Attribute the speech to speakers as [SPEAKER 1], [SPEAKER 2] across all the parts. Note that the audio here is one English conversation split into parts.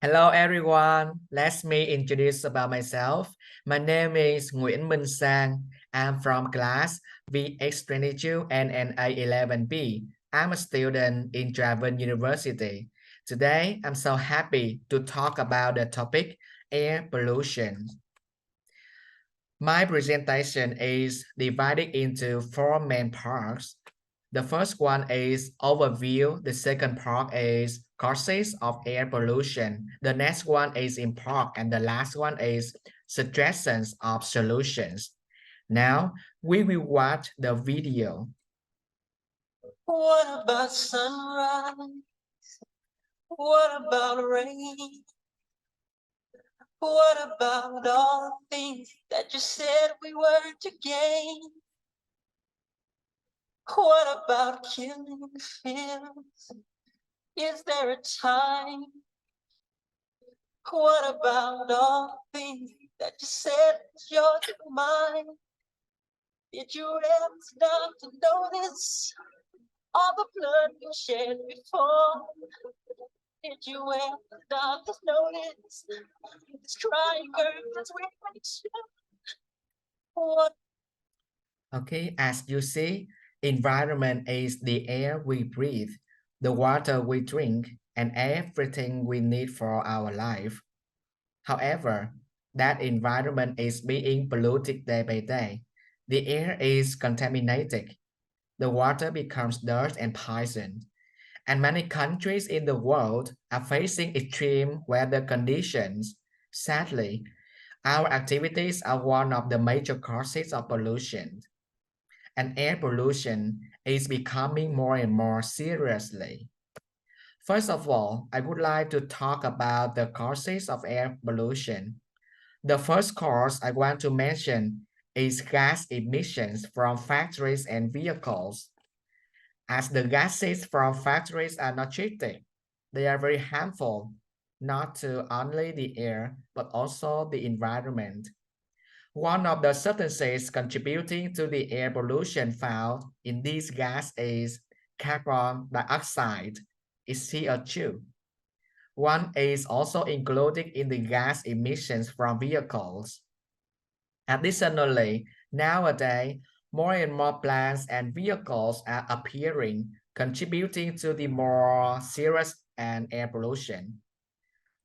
[SPEAKER 1] Hello everyone, let me introduce about myself. My name is BIểN Sang. I'm from class VX22 NNA11B. I'm a student in Draven University. Today, I'm so happy to talk about the topic air pollution. My presentation is divided into four main parts. The first one is overview. The second part is causes of air pollution. The next one is impact. And the last one is suggestions of solutions. Now, we will watch the video.
[SPEAKER 2] What about sunrise? What about rain? What about all the things that you said we were to gain? What about killing fears? Is there a time? What about all the things that you said was yours and mine? Did you ever stop to notice all the blood we shed before? Did you ever stop to notice this crying earth we what?
[SPEAKER 1] Okay, as you see, environment is the air we breathe, the water we drink, and everything we need for our life. However, that environment is being polluted day by day. The air is contaminated. The water becomes dirt and poison. And many countries in the world are facing extreme weather conditions. Sadly, our activities are one of the major causes of pollution. And air pollution is becoming more and more seriously. First of all, I would like to talk about the causes of air pollution. The first cause I want to mention is gas emissions from factories and vehicles. As the gases from factories are not treated, they are very harmful, not to only the air, but also the environment. One of the substances contributing to the air pollution found in these gas is carbon dioxide, is CO2. One is also included in the gas emissions from vehicles. Additionally, nowadays, more and more plants and vehicles are appearing, contributing to the more serious and air pollution.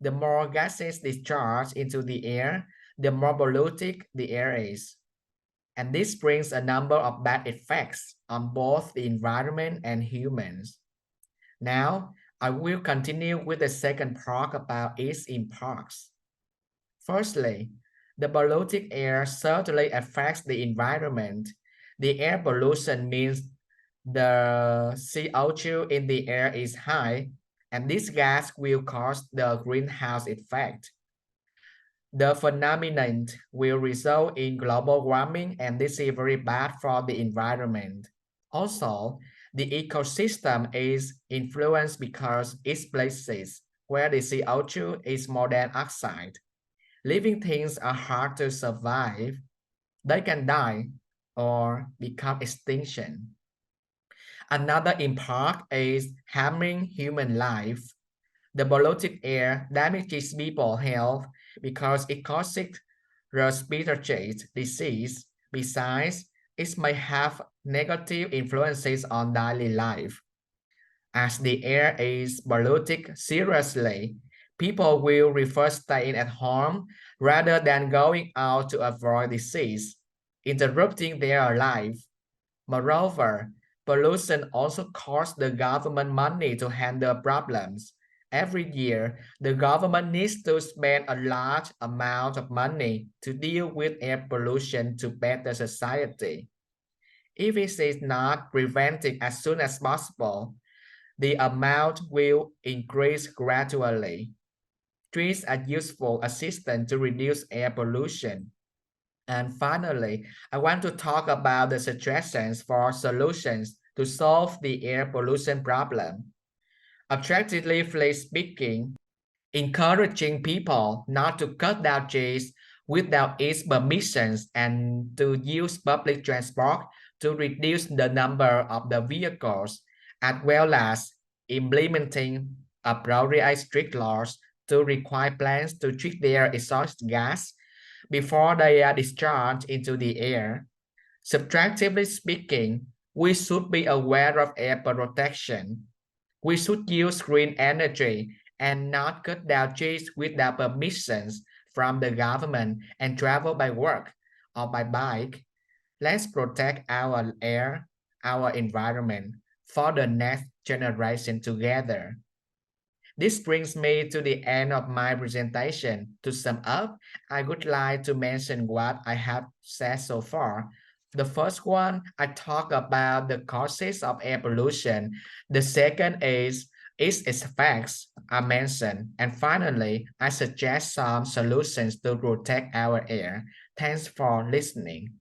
[SPEAKER 1] The more gases discharged into the air, the more polluted the air is. And this brings a number of bad effects on both the environment and humans. Now, I will continue with the second part about its impacts. Firstly, the polluted air certainly affects the environment. The air pollution means the CO2 in the air is high, and this gas will cause the greenhouse effect. The phenomenon will result in global warming, and this is very bad for the environment. Also, the ecosystem is influenced because it's places where the CO2 is more than oxide. Living things are hard to survive. They can die or become extinction. Another impact is harming human life. The polluted air damages people's health because it causes respiratory disease. Besides, it may have negative influences on daily life. As the air is polluted seriously, people will prefer staying at home rather than going out to avoid disease, interrupting their life. Moreover, pollution also costs the government money to handle problems. Every year, the government needs to spend a large amount of money to deal with air pollution to better society. If it is not prevented as soon as possible, the amount will increase gradually. Trees are useful assistants to reduce air pollution. And finally, I want to talk about the suggestions for solutions to solve the air pollution problem. Objectively speaking, encouraging people not to cut down trees without its permissions and to use public transport to reduce the number of the vehicles, as well as implementing appropriate strict laws to require plants to treat their exhaust gas before they are discharged into the air. Subtractively speaking, we should be aware of air protection. We should use green energy and not cut down trees without permissions from the government and travel by work or by bike. Let's protect our air, our environment for the next generation together. This brings me to the end of my presentation. To sum up, I would like to mention what I have said so far. The first one, I talk about the causes of air pollution. The second is its effects are mentioned. And finally, I suggest some solutions to protect our air. Thanks for listening.